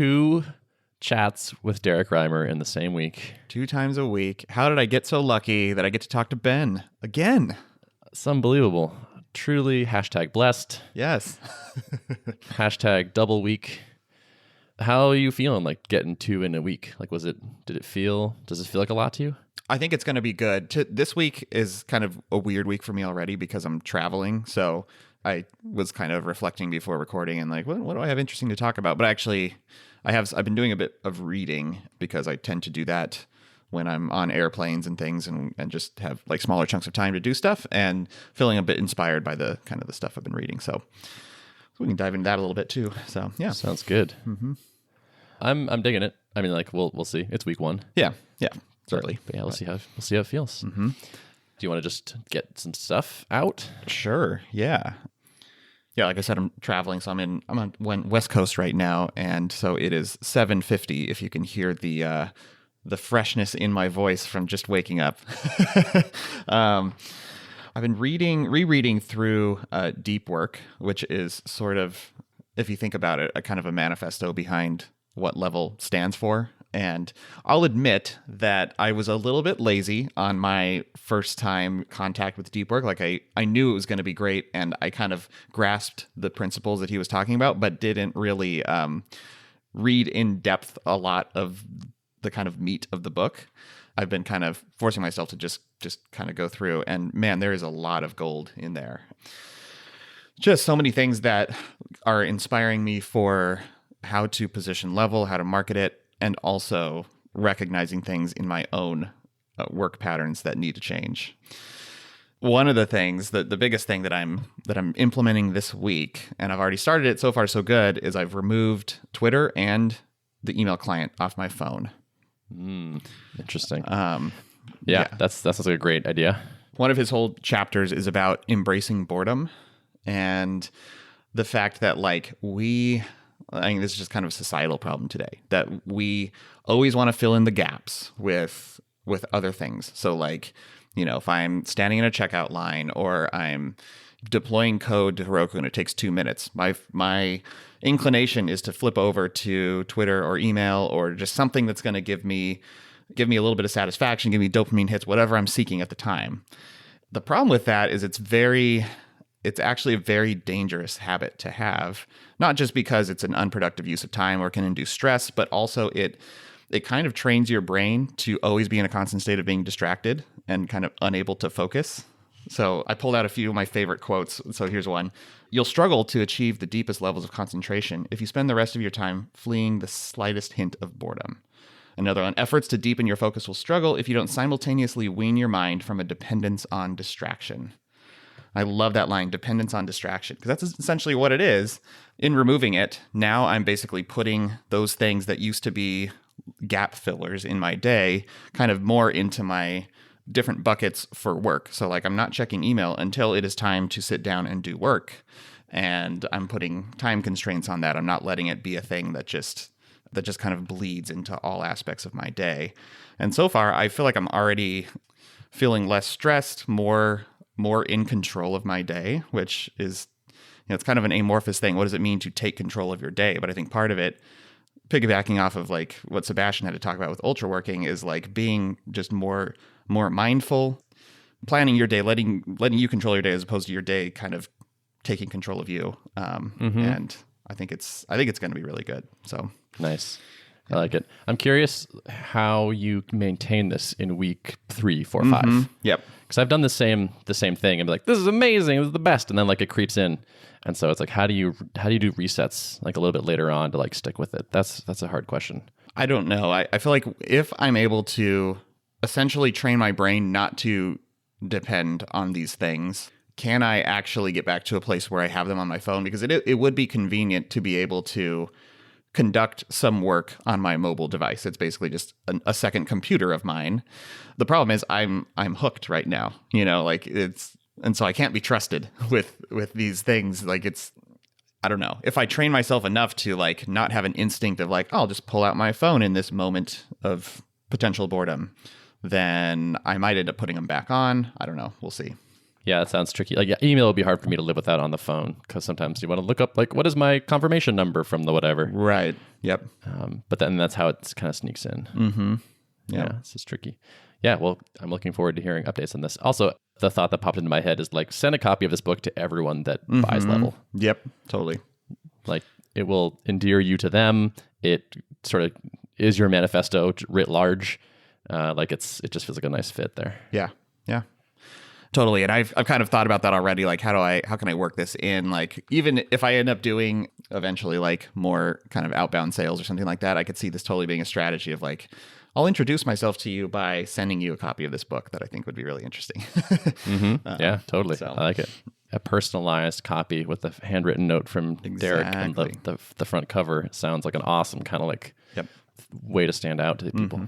2 chats with Derrick Reimer in the same week. 2 times a week. How did I get so lucky that I get to talk to Ben again? It's unbelievable. Truly #blessed. Yes. #double week. How are you feeling like getting 2 in a week? Like, does it feel like a lot to you? I think it's going to be good. This week is kind of a weird week for me already because I'm traveling. So I was kind of reflecting before recording and like, what do I have interesting to talk about? But actually, I've been doing a bit of reading because I tend to do that when I'm on airplanes and things and just have like smaller chunks of time to do stuff and feeling a bit inspired by the kind of the stuff I've been reading. So we can dive into that a little bit too. So yeah. Sounds good. Mm-hmm. I'm digging it. I mean, like we'll see. It's week 1. Yeah. Certainly. But yeah, we'll see how it feels. Mm-hmm. Do you want to just get some stuff out? Sure. Yeah. Yeah, like I said, I'm traveling, so I'm on West Coast right now, and so it is 7:50. If you can hear the freshness in my voice from just waking up. I've been rereading through Deep Work, which is sort of, if you think about it, a kind of a manifesto behind what level stands for. And I'll admit that I was a little bit lazy on my first time contact with Deep Work. Like I knew it was going to be great, and I kind of grasped the principles that he was talking about, but didn't really read in depth a lot of the kind of meat of the book. I've been kind of forcing myself to just kind of go through, and man, there is a lot of gold in there. Just so many things that are inspiring me for how to position level, how to market it, and also recognizing things in my own work patterns that need to change. One of the things, the biggest thing that I'm implementing this week, and I've already started it, so far so good, is I've removed Twitter and the email client off my phone. Interesting. Yeah, that sounds like a great idea. One of his whole chapters is about embracing boredom and the fact that I think this is just kind of a societal problem today, that we always want to fill in the gaps with other things. So like, if I'm standing in a checkout line or I'm deploying code to Heroku and it takes 2 minutes, my inclination is to flip over to Twitter or email or just something that's going to give me a little bit of satisfaction, give me dopamine hits, whatever I'm seeking at the time. The problem with that is it's actually a very dangerous habit to have, not just because it's an unproductive use of time or can induce stress, but also it kind of trains your brain to always be in a constant state of being distracted and kind of unable to focus. So I pulled out a few of my favorite quotes. So here's one. You'll struggle to achieve the deepest levels of concentration if you spend the rest of your time fleeing the slightest hint of boredom. Another one. Efforts to deepen your focus will struggle if you don't simultaneously wean your mind from a dependence on distraction. I love that line, dependence on distraction, because that's essentially what it is. In removing it, now I'm basically putting those things that used to be gap fillers in my day kind of more into my different buckets for work. So like I'm not checking email until it is time to sit down and do work. And I'm putting time constraints on that. I'm not letting it be a thing that just kind of bleeds into all aspects of my day. And so far, I feel like I'm already feeling less stressed, more in control of my day, which is, it's kind of an amorphous thing. What does it mean to take control of your day? But I think part of it, piggybacking off of like what Sebastian had to talk about with ultra working, is like being just more mindful, planning your day, letting you control your day as opposed to your day kind of taking control of you. And I think it's going to be really good. So nice. I like it. I'm curious how you maintain this in week 3, 4, 5. Yep. Because I've done the same thing and be like, this is amazing, it was the best, and then like it creeps in, and so it's like, how do you do resets like a little bit later on to like stick with it? That's a hard question. I don't know. I feel like if I'm able to essentially train my brain not to depend on these things, can I actually get back to a place where I have them on my phone? Because it would be convenient to be able to conduct some work on my mobile device. It's basically just a second computer of mine. The problem is I'm hooked right now, and so I can't be trusted with these things. Like I don't know. If I train myself enough to like not have an instinct of like, I'll just pull out my phone in this moment of potential boredom, then I might end up putting them back on. I don't know. We'll see. Yeah, that sounds tricky. Like, yeah, email would be hard for me to live without on the phone because sometimes you want to look up, like, what is my confirmation number from the whatever. Right. Yep. But then that's how it kind of sneaks in. Mm-hmm. Yeah, this is tricky. Yeah, well, I'm looking forward to hearing updates on this. Also, the thought that popped into my head is like, send a copy of this book to everyone that buys Level. Yep, totally. Like, it will endear you to them. It sort of is your manifesto writ large. Like, it just feels like a nice fit there. Yeah. Totally. And I've kind of thought about that already. Like, how can I work this in? Like, even if I end up doing eventually like more kind of outbound sales or something like that, I could see this totally being a strategy of like, I'll introduce myself to you by sending you a copy of this book that I think would be really interesting. Yeah, totally. So. I like it. A personalized copy with a handwritten note from Derrick and the front cover sounds like an awesome kind of like way to stand out to the people.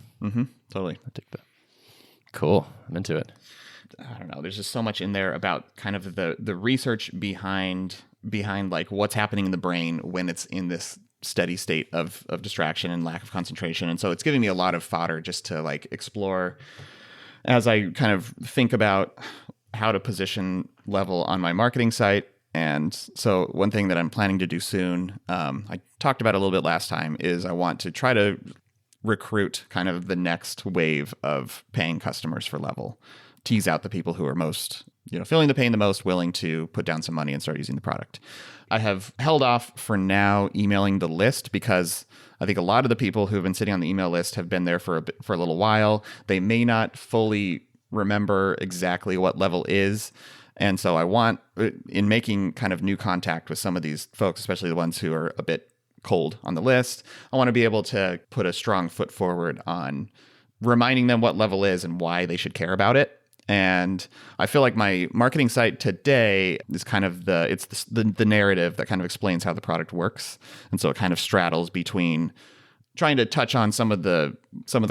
Totally. I take that. Cool. I'm into it. I don't know. There's just so much in there about kind of the research behind like what's happening in the brain when it's in this steady state of distraction and lack of concentration. And so it's giving me a lot of fodder just to like explore as I kind of think about how to position Level on my marketing site. And so one thing that I'm planning to do soon, I talked about a little bit last time, is I want to try to recruit kind of the next wave of paying customers for Level. Tease out the people who are most, feeling the pain the most, willing to put down some money and start using the product. I have held off for now emailing the list because I think a lot of the people who have been sitting on the email list have been there for a little while. They may not fully remember exactly what Level is. And so I want, in making kind of new contact with some of these folks, especially the ones who are a bit cold on the list, I want to be able to put a strong foot forward on reminding them what Level is and why they should care about it. And I feel like my marketing site today is kind of the narrative that kind of explains how the product works. And so it kind of straddles between trying to touch on some of the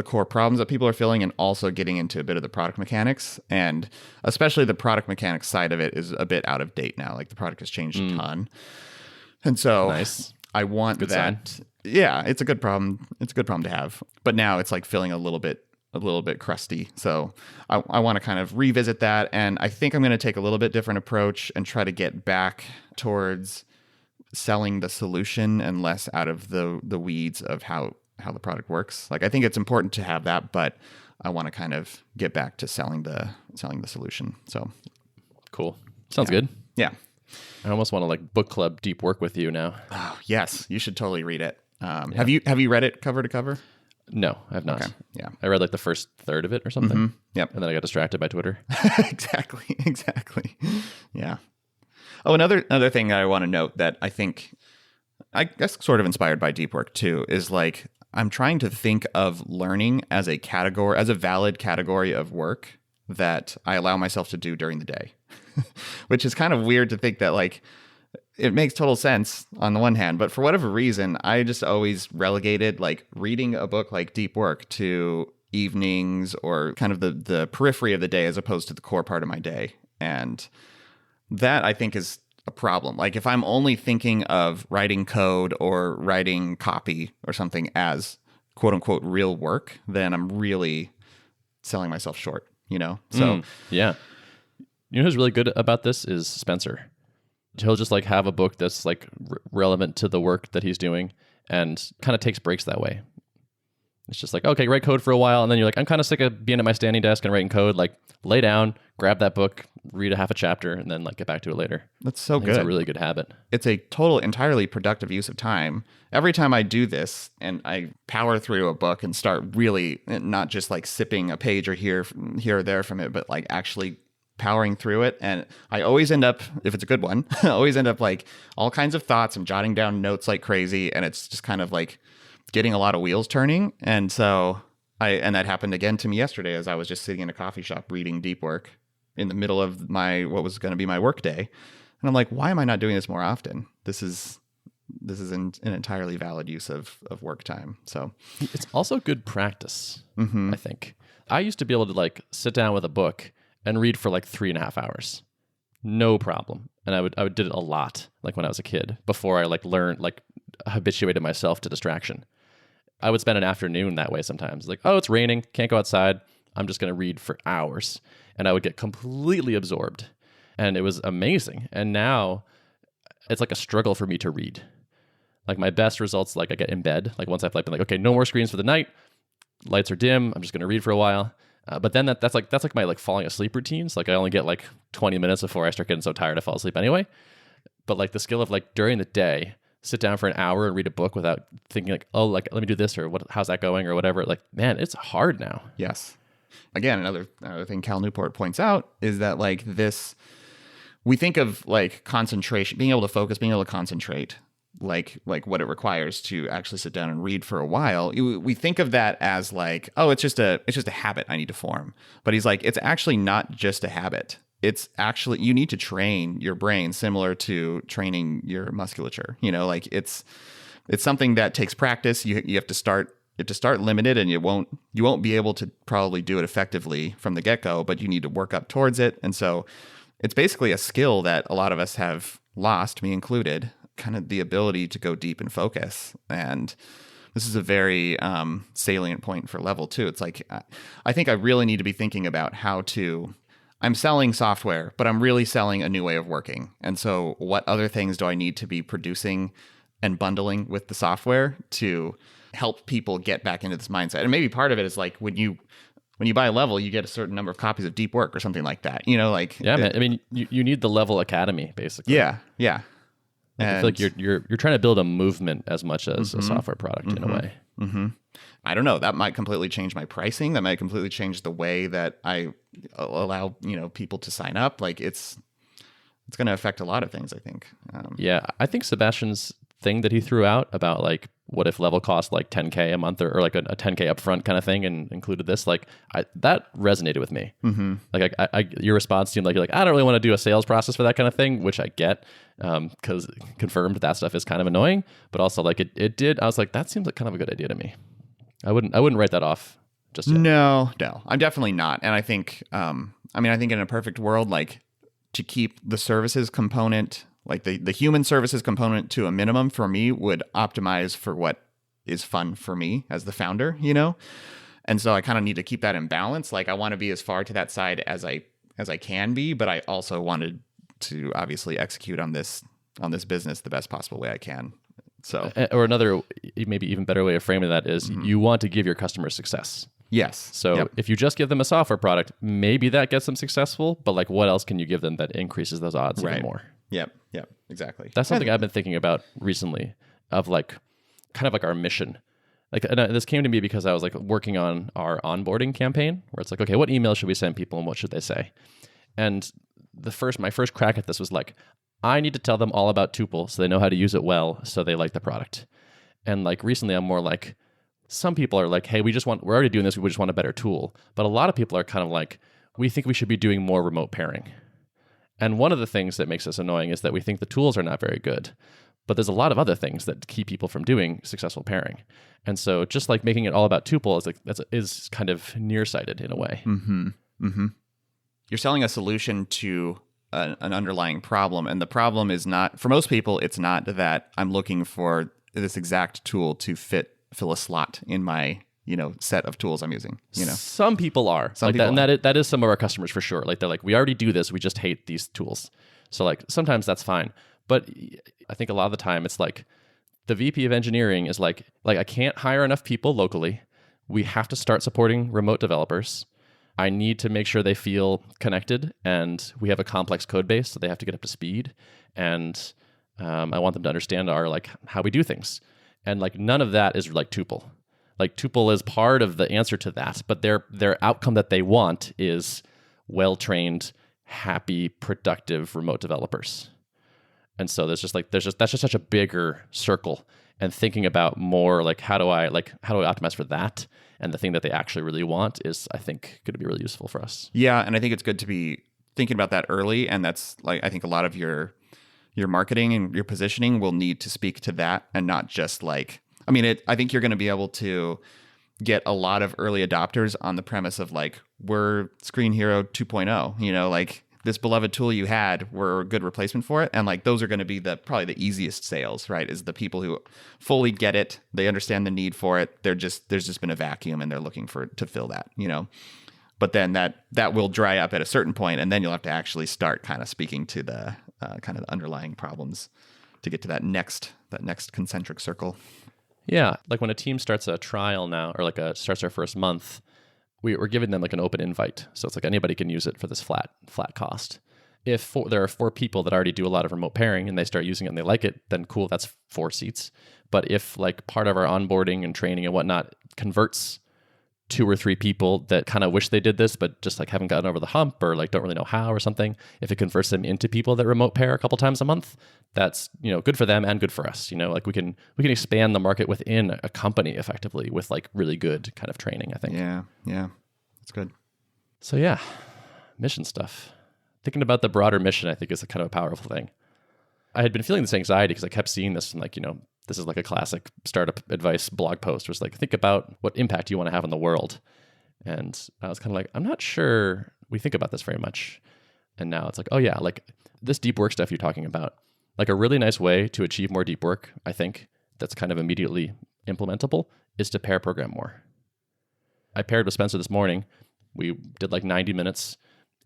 core problems that people are feeling and also getting into a bit of the product mechanics. And especially the product mechanics side of it is a bit out of date now. Like the product has changed a ton. And so nice. I want good that. Sign. Yeah, it's a good problem. It's a good problem to have. But now it's like feeling a little bit crusty. So I want to kind of revisit that. And I think I'm going to take a little bit different approach and try to get back towards selling the solution and less out of the weeds of how the product works. Like, I think it's important to have that, but I want to kind of get back to selling the solution. So cool. Sounds good. Yeah. I almost want to like book club deep work with you now. Oh, yes. You should totally read it. Have you read it cover to cover? No, I have not. Okay. Yeah. I read like the first third of it or something. Mm-hmm. Yep. And then I got distracted by Twitter. Exactly. Yeah. Oh, another thing I want to note that I think, I guess sort of inspired by deep work too, is like, I'm trying to think of learning as a valid category of work that I allow myself to do during the day, which is kind of weird to think that like, it makes total sense on the one hand, but for whatever reason, I just always relegated like reading a book like Deep Work to evenings or kind of the periphery of the day as opposed to the core part of my day. And that I think is a problem. Like if I'm only thinking of writing code or writing copy or something as quote unquote real work, then I'm really selling myself short, So yeah. Who's really good about this is Spencer. He'll just like have a book that's like relevant to the work that he's doing and kind of takes breaks that way. It's just like, okay, write code for a while. And then you're like, I'm kind of sick of being at my standing desk and writing code. Like lay down, grab that book, read a half a chapter, and then like get back to it later. That's so good. It's a really good habit. It's a entirely productive use of time. Every time I do this and I power through a book and start really not just like sipping a page or here or there from it, but like actually powering through it. And I always end up, if it's a good one, I always end up like all kinds of thoughts. I'm jotting down notes like crazy. And it's just kind of like getting a lot of wheels turning. And so and that happened again to me yesterday as I was just sitting in a coffee shop reading Deep Work in the middle of what was going to be my work day. And I'm like, why am I not doing this more often? This is an entirely valid use of work time. So it's also good practice, I think. I used to be able to like sit down with a book and read for like 3.5 hours. No problem. And I would did it a lot, like when I was a kid, before I like learned, like habituated myself to distraction. I would spend an afternoon that way sometimes. Like, oh, it's raining, can't go outside. I'm just going to read for hours. And I would get completely absorbed. and it was amazing. And now it's like a struggle for me to read. Like my best results, like I get in bed, like once I've like been like, okay, no more screens for the night, lights are dim, I'm just going to read for a while. But then that's like my like falling asleep routines. Like I only get like 20 minutes before I start getting so tired I fall asleep anyway. But like the skill of like during the day, sit down for an hour and read a book without thinking like, oh, like let me do this or how's that going or whatever. Like, man, it's hard now. Yes. Again, another thing Cal Newport points out is that like this, we think of like concentration, being able to focus, being able to concentrate, like what it requires to actually sit down and read for a while. We think of that as like, oh, it's just a habit I need to form. But he's like, it's actually not just a habit. It's actually, you need to train your brain similar to training your musculature. You know, like it's something that takes practice. You have to start limited, and you won't be able to probably do it effectively from the get-go, but you need to work up towards it. And so it's basically a skill that a lot of us have lost, me included, kind of the ability to go deep and focus. And this is a very salient point for level 2. It's like, I think I really need to be thinking about how to, I'm selling software, but I'm really selling a new way of working. And so what other things do I need to be producing and bundling with the software to help people get back into this mindset? And maybe part of it is like when you buy a level, you get a certain number of copies of Deep Work or something like that. You know, like yeah, man. I mean, you need the level academy basically. Yeah. Like I feel like you're trying to build a movement as much as a software product in a way. Mm-hmm. I don't know. That might completely change my pricing. That might completely change the way that I allow people to sign up. Like it's going to affect a lot of things, I think. Yeah, I think Sebastian's thing that he threw out about like what if level cost like $10K a month or like a $10K upfront kind of thing and included this, like that resonated with me. Mm-hmm. Like your response seemed like you're like, I don't really want to do a sales process for that kind of thing, which I get because confirmed that stuff is kind of annoying, but also like it did. I was like, that seems like kind of a good idea to me. I wouldn't write that off just yet. No, I'm definitely not. And I think, I think in a perfect world, like to keep the services component, like the human services component to a minimum for me would optimize for what is fun for me as the founder, And so I kind of need to keep that in balance. Like I want to be as far to that side as I can be, but I also wanted to obviously execute on this business the best possible way I can. So, or another maybe even better way of framing that is you want to give your customers success. Yes. So if you just give them a software product, maybe that gets them successful, but like what else can you give them that increases those odds even more? Yep, exactly. That's something I've been thinking about recently of like kind of like our mission. Like this came to me because I was like working on our onboarding campaign where it's like, okay, what email should we send people and what should they say? And my first crack at this was like, I need to tell them all about Tuple so they know how to use it well, so they like the product. And like recently I'm more like, some people are like, hey, we're already doing this, we just want a better tool. But a lot of people are kind of like, we think we should be doing more remote pairing. And one of the things that makes us annoying is that we think the tools are not very good. But there's a lot of other things that keep people from doing successful pairing. And so just like making it all about Tuple is kind of nearsighted in a way. Mm-hmm. Mm-hmm. You're selling a solution to an underlying problem. And the problem is not, for most people, it's not that I'm looking for this exact tool to fill a slot in my set of tools I'm using. Some people are some like people that, and that is some of our customers for sure. Like they're like, we already do this, we just hate these tools. So like sometimes that's fine, but I think a lot of the time it's like the VP of engineering is like I can't hire enough people locally. We have to start supporting remote developers. I need to make sure they feel connected, and we have a complex code base, so they have to get up to speed. And I want them to understand our like how we do things. And like none of that is like Tuple. Like Tuple is part of the answer to that, but their outcome that they want is well-trained, happy, productive remote developers. And so that's just such a bigger circle. And thinking about more like how do I optimize for that? And the thing that they actually really want is, I think, going to be really useful for us. Yeah, and I think it's good to be thinking about that early. And that's like I think a lot of your marketing and your positioning will need to speak to that, and not just like I think you're going to be able to get a lot of early adopters on the premise of like we're Screen Hero 2.0. Like this beloved tool you had, we're a good replacement for it. And like those are going to be probably the easiest sales, right? Is the people who fully get it, they understand the need for it. There's just been a vacuum and they're looking to fill that, but then that will dry up at a certain point, and then you'll have to actually start kind of speaking to the kind of the underlying problems to get to that next concentric circle. Yeah, like when a team starts a trial now, or like starts their first month, we're giving them like an open invite. So it's like anybody can use it for this flat cost. If there are 4 people that already do a lot of remote pairing and they start using it and they like it, then cool, that's 4 seats. But if like part of our onboarding and training and whatnot converts 2 or 3 people that kind of wish they did this, but just like haven't gotten over the hump or like don't really know how or something, if it converts them into people that remote pair a couple times a month, that's, good for them and good for us. Like we can expand the market within a company effectively with like really good kind of training, I think. Yeah. That's good. So yeah, mission stuff. Thinking about the broader mission, I think, is a kind of a powerful thing. I had been feeling this anxiety because I kept seeing this and like, this is like a classic startup advice blog post where it's like, think about what impact you want to have on the world. And I was kind of like, I'm not sure we think about this very much. And now it's like, oh yeah, like this deep work stuff you're talking about, like a really nice way to achieve more deep work, I think, that's kind of immediately implementable is to pair program more. I paired with Spencer this morning. We did like 90 minutes.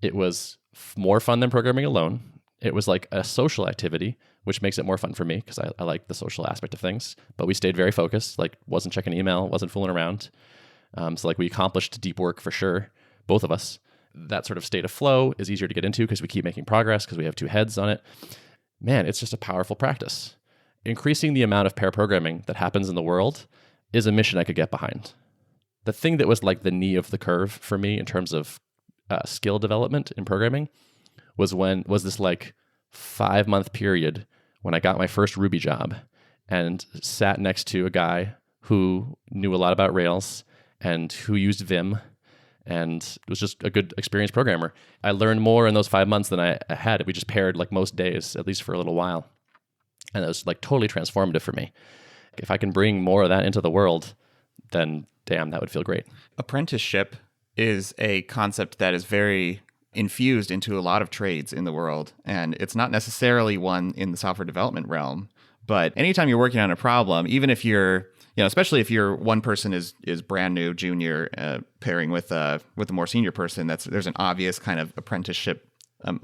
It was more fun than programming alone. It was like a social activity, which makes it more fun for me because I like the social aspect of things. But we stayed very focused, like wasn't checking email, wasn't fooling around. So like we accomplished deep work for sure, both of us. That sort of state of flow is easier to get into because we keep making progress because we have 2 heads on it. Man, it's just a powerful practice. Increasing the amount of pair programming that happens in the world is a mission I could get behind. The thing that was like the knee of the curve for me in terms of skill development in programming was this like 5-month period when I got my first Ruby job and sat next to a guy who knew a lot about Rails and who used Vim and was just a good experienced programmer. I learned more in those 5 months than I had. We just paired like most days, at least for a little while. And it was like totally transformative for me. If I can bring more of that into the world, then damn, that would feel great. Apprenticeship is a concept that is very infused into a lot of trades in the world. And it's not necessarily one in the software development realm. But anytime you're working on a problem, even if you're, especially if you're one person is brand new, junior, pairing with a more senior person, there's an obvious kind of apprenticeship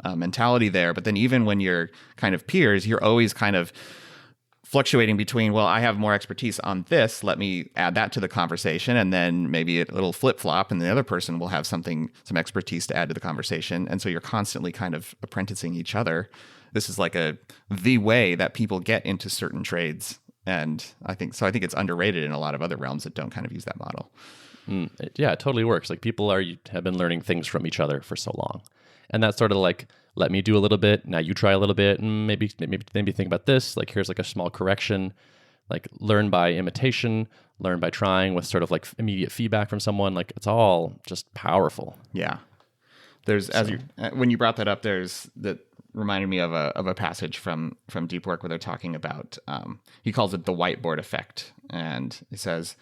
mentality there. But then even when you're kind of peers, you're always kind of fluctuating between, well, I have more expertise on this, let me add that to the conversation, and then maybe a little flip-flop, and the other person will have some expertise to add to the conversation. And so you're constantly kind of apprenticing each other. This is like the way that people get into certain trades. And I think it's underrated in a lot of other realms that don't kind of use that model. It totally works. Like people have been learning things from each other for so long. And that's sort of like, let me do a little bit, now you try a little bit, and maybe think about this. Like here's like a small correction. Like learn by imitation, learn by trying with sort of like immediate feedback from someone. Like it's all just powerful. Yeah. When you brought that up, that reminded me of a passage from Deep Work where they're talking about, he calls it the whiteboard effect. And he says,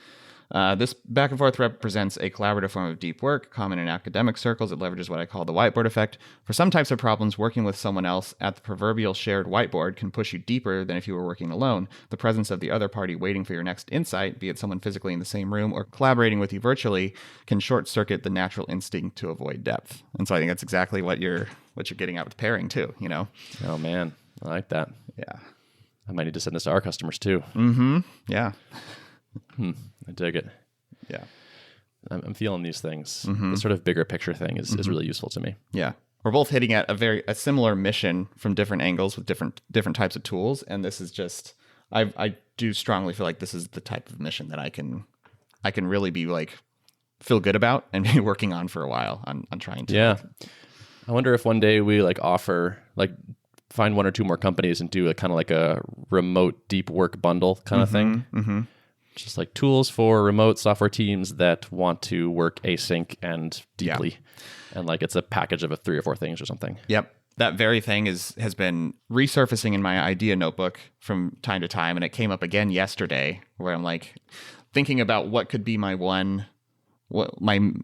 this back and forth represents a collaborative form of deep work, common in academic circles. It leverages what I call the whiteboard effect. For some types of problems, working with someone else at the proverbial shared whiteboard can push you deeper than if you were working alone. The presence of the other party waiting for your next insight, be it someone physically in the same room or collaborating with you virtually, can short-circuit the natural instinct to avoid depth. And so I think that's exactly what you're getting at with pairing too, Oh man, I like that. Yeah. I might need to send this to our customers too. Mm-hmm. Yeah. I dig it. Yeah. I'm feeling these things. The sort of bigger picture thing is really useful to me. Yeah. We're both hitting at a similar mission from different angles with different types of tools. And this is just, I do strongly feel like this is the type of mission that I can really be like, feel good about and be working on for a while on trying to. Yeah. I wonder if one day we like offer, like find 1 or 2 more companies and do a kind of like a remote deep work bundle kind of thing. Mm-hmm. Just like tools for remote software teams that want to work async and deeply. Yeah. And like it's a package of 3 or 4 things or something. Yep. That very thing has been resurfacing in my idea notebook from time to time. And it came up again yesterday where I'm like thinking about what could be my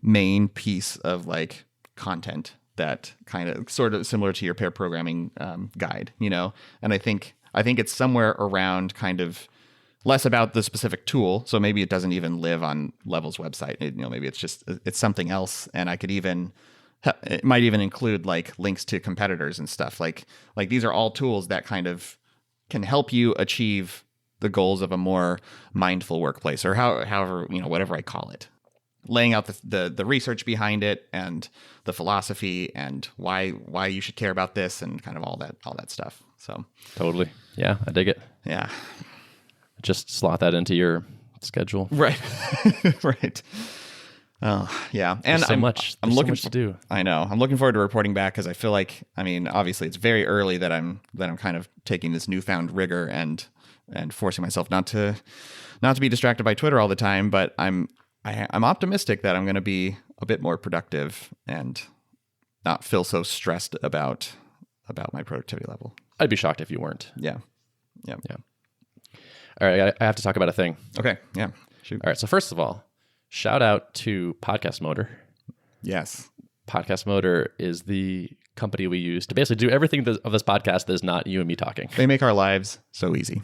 main piece of like content that kind of sort of similar to your pair programming guide, And I think it's somewhere around kind of less about the specific tool. So maybe it doesn't even live on Level's website. Maybe it's something else. And I could even, it might even include like links to competitors and stuff. Like these are all tools that kind of can help you achieve the goals of a more mindful workplace, or however, whatever I call it. Laying out the research behind it and the philosophy and why you should care about this and kind of all that stuff. So totally. Yeah, I dig it. Yeah. Just slot that into your schedule. Right. Right. Oh, yeah. And I'm looking to do. I know. I'm looking forward to reporting back because I feel like, obviously it's very early that I'm kind of taking this newfound rigor and forcing myself not to be distracted by Twitter all the time, but I'm optimistic that I'm going to be a bit more productive and not feel so stressed about my productivity level. I'd be shocked if you weren't. Yeah. Yeah. All right. I have to talk about a thing. Okay. Yeah. Shoot. All right. So first of all, shout out to Podcast Motor. Yes. Podcast Motor is the company we use to basically do everything of this podcast that is not you and me talking. They make our lives so easy.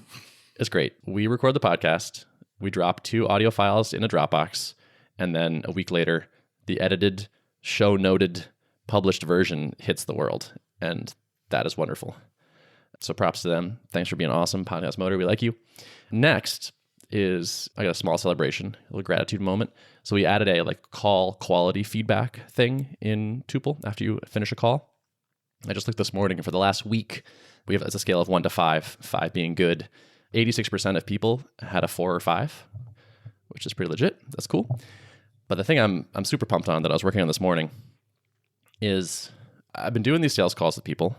It's great. We record the podcast. We drop 2 audio files in a Dropbox, and then a week later, the edited, show-noted, published version hits the world, and that is wonderful. So props to them. Thanks for being awesome, Podcast Motor. We like you. Next is, I got a small celebration, a little gratitude moment. So we added a call quality feedback thing in Tuple after you finish a call. I just looked this morning, and for the last week, we have, it's a scale of 1 to 5, 5 being good. 86% of people had a 4 or 5, which is pretty legit. That's cool. But the thing I'm super pumped on that I was working on this morning is I've been doing these sales calls with people,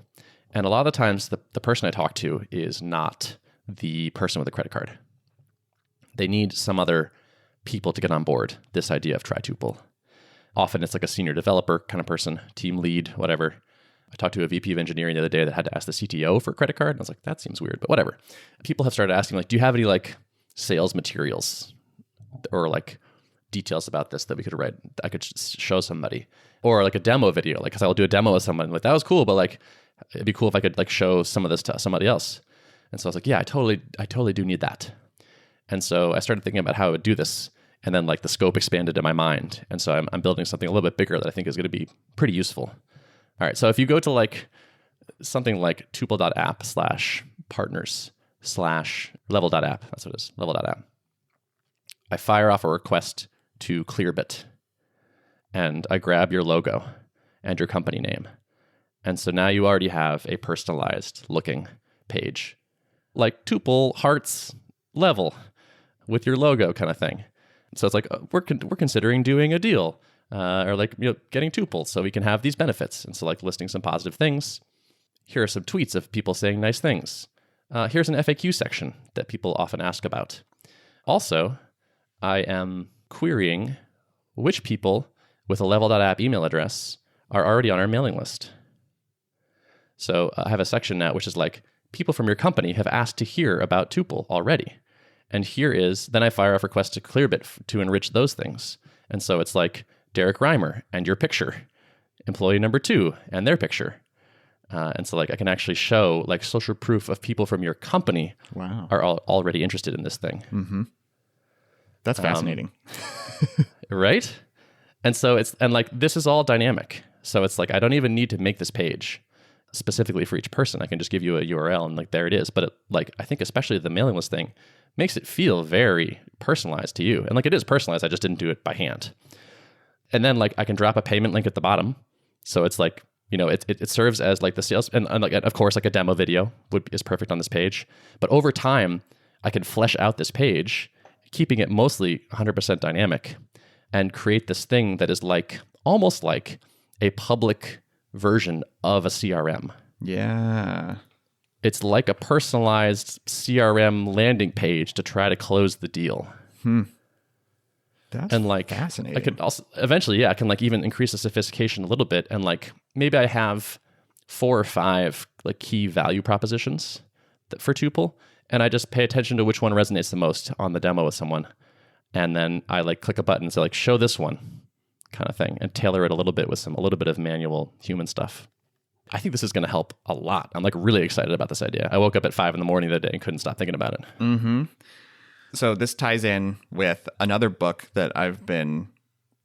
and a lot of the times the person I talk to is not the person with a credit card. They need some other people to get on board this idea of try Tuple. Often it's like a senior developer kind of person, team lead, whatever. I talked to a VP of engineering the other day that had to ask the CTO for a credit card. And I was like, that seems weird, but whatever. People have started asking, do you have any sales materials or details about this that we could write, I could show somebody, or a demo video, because I will do a demo with someone. That was cool, but it'd be cool if I could show some of this to somebody else. And so I was like, yeah, I totally do need that. And so I started thinking about how I would do this, and then the scope expanded in my mind. And so I'm building something a little bit bigger that I think is going to be pretty useful. All right, so if you go to something like tuple.app/partners/level.app, that's what it is, level.app. I fire off a request to Clearbit, and I grab your logo and your company name. And so now you already have a personalized looking page, like Tuple Hearts Level with your logo kind of thing. So it's we're considering doing a deal. Or getting Tuple so we can have these benefits. And so listing some positive things. Here are some tweets of people saying nice things. Here's an FAQ section that people often ask about. Also, I am querying which people with a level.app email address are already on our mailing list. So I have a section now which is people from your company have asked to hear about Tuple already. And then I fire off requests to Clearbit to enrich those things. And so it's Derrick Reimer and your picture, employee number 2 and their picture. And so I can actually show social proof of people from your company are already interested in this thing. Mm-hmm. That's fascinating. Right? And so this is all dynamic. So it's I don't even need to make this page specifically for each person. I can just give you a URL and there it is. But I think especially the mailing list thing makes it feel very personalized to you. And it is personalized. I just didn't do it by hand. And then I can drop a payment link at the bottom. So it's it serves as the sales, and of course a demo video is perfect on this page. But over time, I can flesh out this page, keeping it mostly 100% dynamic, and create this thing that is almost like a public version of a CRM. Yeah. It's like a personalized CRM landing page to try to close the deal. That's fascinating. I could also eventually, I can even increase the sophistication a little bit, and maybe I have 4 or 5 key value propositions for Tuple, and I just pay attention to which one resonates the most on the demo with someone, and then I click a button and say show this one kind of thing, and tailor it a little bit with a little bit of manual human stuff. I think this is going to help a lot. I'm really excited about this idea. I woke up at 5 a.m. the other day and couldn't stop thinking about it. Mm-hmm. So this ties in with another book that I've been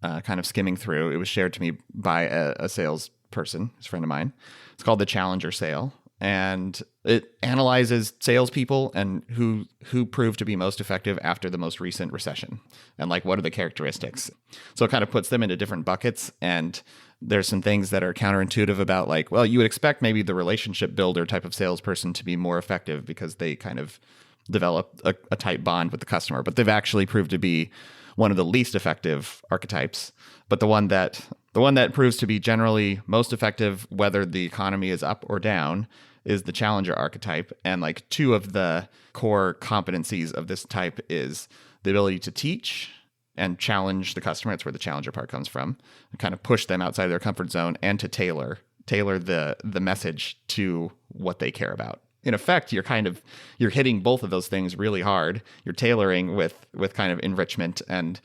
kind of skimming through. It was shared to me by a salesperson, a friend of mine. It's called The Challenger Sale. And it analyzes salespeople and who proved to be most effective after the most recent recession, and like what are the characteristics. So it kind of puts them into different buckets, and there's some things that are counterintuitive about, like, well, you would expect maybe the relationship builder type of salesperson to be more effective because they kind of develop a tight bond with the customer, but they've actually proved to be one of the least effective archetypes. But the one that proves to be generally most effective, whether the economy is up or down, is the challenger archetype. And like two of the core competencies of this type is the ability to teach and challenge the customer. That's where the challenger part comes from, and kind of push them outside their comfort zone, and to tailor the message to what they care about. In effect, you're hitting both of those things really hard. You're tailoring with kind of enrichment, and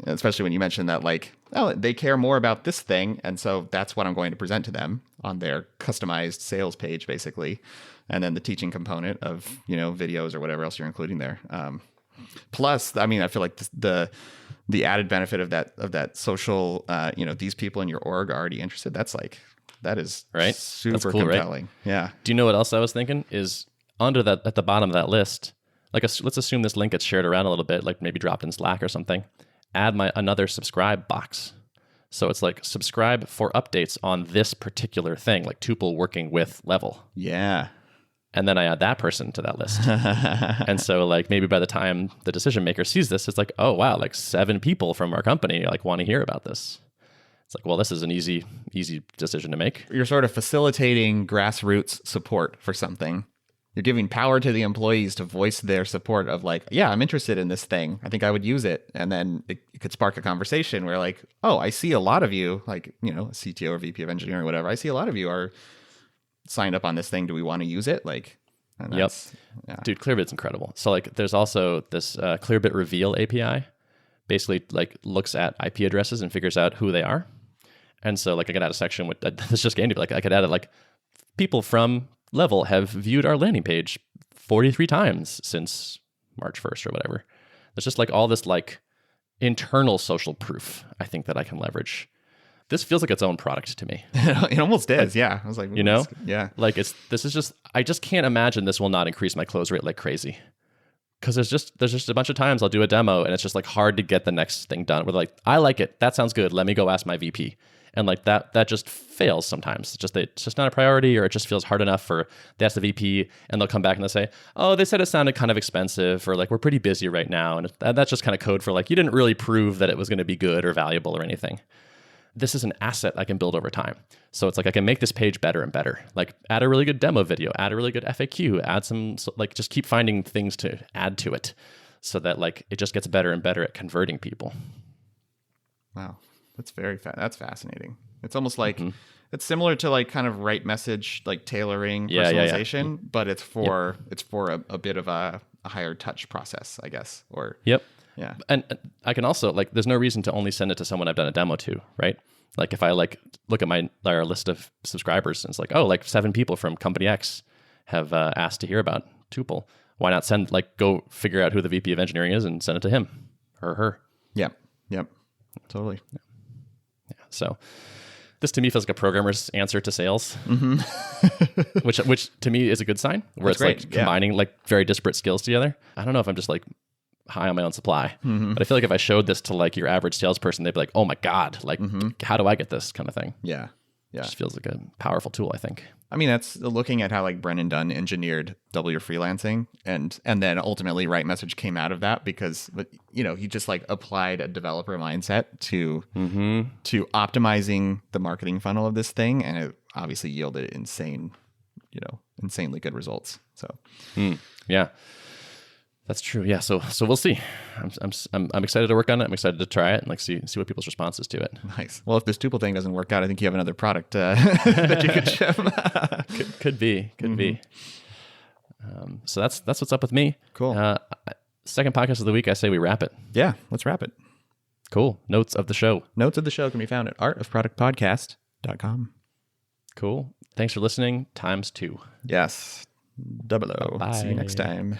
especially when you mention that, like, oh, they care more about this thing, and so that's what I'm going to present to them on their customized sales page, basically. And then the teaching component of, videos or whatever else you're including there. Plus, I mean, I feel like the added benefit of that social, these people in your org are already interested. That is right. Super That's cool, compelling. Right? Yeah. Do you know what else I was thinking? Is under that, at the bottom of that list, like let's assume this link gets shared around a little bit, like maybe dropped in Slack or something. Add another subscribe box. So it's like subscribe for updates on this particular thing, like Tuple working with Level. Yeah. And then I add that person to that list. And so like maybe by the time the decision maker sees this, it's like, oh wow, like 7 people from our company like want to hear about this. It's like, well, this is an easy decision to make. You're sort of facilitating grassroots support for something. You're giving power to the employees to voice their support of, like, yeah, I'm interested in this thing. I think I would use it. And then it could spark a conversation where, like, oh, I see a lot of you, like, a CTO or VP of engineering or whatever. I see a lot of you are signed up on this thing. Do we want to use it? Like, and yep. Yeah. Dude, Clearbit's incredible. So like there's also this Clearbit Reveal API, basically like looks at IP addresses and figures out who they are. And so like I could add a section with, this just gained, like I could add it like people from Level have viewed our landing page 43 times since March 1st or whatever. There's just like all this like internal social proof, I think, that I can leverage. This feels like its own product to me. It almost is, like, yeah. I was like, yeah. Like I just can't imagine this will not increase my close rate like crazy. Because there's just a bunch of times I'll do a demo and it's just like hard to get the next thing done. We're like, I like it. That sounds good. Let me go ask my VP. And like that just fails sometimes. It's just not a priority, or it just feels hard enough for they ask the VP and they'll come back and they'll say, oh, they said it sounded kind of expensive, or like we're pretty busy right now. And that's just kind of code for like, you didn't really prove that it was going to be good or valuable or anything. This is an asset I can build over time. So it's like I can make this page better and better. Like add a really good demo video, add a really good FAQ, add some, like just keep finding things to add to it so that like it just gets better and better at converting people. Wow. That's that's fascinating. It's almost like it's similar to like kind of right message, like tailoring, personalization, but it's for a bit of a higher touch process, I guess. Or yep. Yeah. And I can also like, there's no reason to only send it to someone I've done a demo to, right? Like if I like look at our list of subscribers and it's like, oh, like 7 people from company X have asked to hear about Tuple. Why not go figure out who the VP of engineering is and send it to him or her? Yep. Totally. Yeah. So this to me feels like a programmer's answer to sales, which to me is a good sign, where it's like combining like very disparate skills together. I don't know if I'm just like high on my own supply, but I feel like if I showed this to like your average salesperson, they'd be like, oh my God, like how do I get this kind of thing? Yeah. It just feels like a powerful tool, I think. I mean, that's looking at how like Brennan Dunn engineered Double Your Freelancing, and then ultimately Right Message came out of that because he just like applied a developer mindset to optimizing the marketing funnel of this thing, and it obviously yielded insanely good results. So yeah. That's true. Yeah. So we'll see. I'm excited to work on it. I'm excited to try it and like see what people's responses to it. Nice. Well, if this Tuple thing doesn't work out, I think you have another product that you could ship. Could be. So that's what's up with me. Cool. Second podcast of the week. I say we wrap it. Yeah. Let's wrap it. Cool. Notes of the show. Notes of the show can be found at artofproductpodcast.com. Cool. Thanks for listening. ×2. Yes. 00. Bye. See you next time.